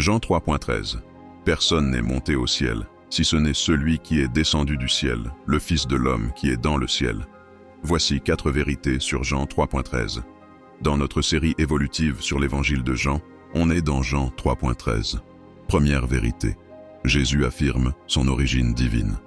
Jean 3.13. Personne n'est monté au ciel, si ce n'est celui qui est descendu du ciel, le Fils de l'homme qui est dans le ciel. Voici 4 vérités sur Jean 3.13. Dans notre série évolutive sur l'évangile de Jean, on est dans Jean 3.13. Première vérité. Jésus affirme son origine divine.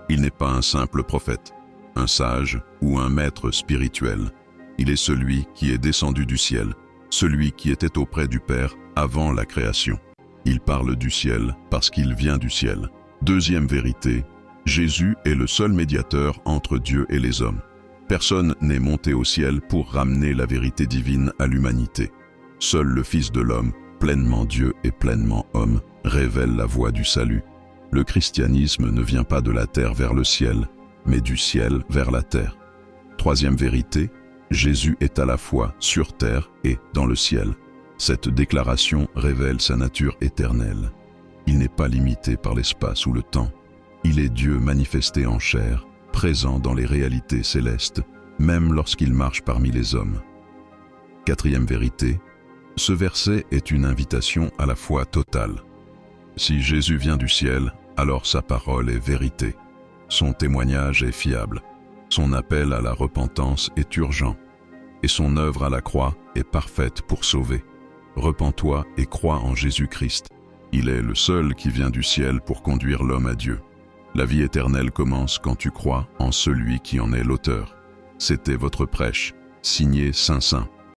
Il n'est pas un simple prophète, un sage ou un maître spirituel. Il est celui qui est descendu du ciel, celui qui était auprès du Père avant la création. Il parle du ciel parce qu'il vient du ciel. Deuxième vérité, Jésus est le seul médiateur entre Dieu et les hommes. Personne n'est monté au ciel pour ramener la vérité divine à l'humanité. Seul le Fils de l'homme, pleinement Dieu et pleinement homme, révèle la voie du salut. Le christianisme ne vient pas de la terre vers le ciel, mais du ciel vers la terre. Troisième vérité, Jésus est à la fois sur terre et dans le ciel. Cette déclaration révèle sa nature éternelle. Il n'est pas limité par l'espace ou le temps. Il est Dieu manifesté en chair, présent dans les réalités célestes, même lorsqu'il marche parmi les hommes. Quatrième vérité, ce verset est une invitation à la foi totale. Si Jésus vient du ciel, alors sa parole est vérité. Son témoignage est fiable. Son appel à la repentance est urgent. Et son œuvre à la croix est parfaite pour sauver. Repens-toi et crois en Jésus-Christ. Il est le seul qui vient du ciel pour conduire l'homme à Dieu. La vie éternelle commence quand tu crois en celui qui en est l'auteur. C'était votre prêche, signé Saint-Saint.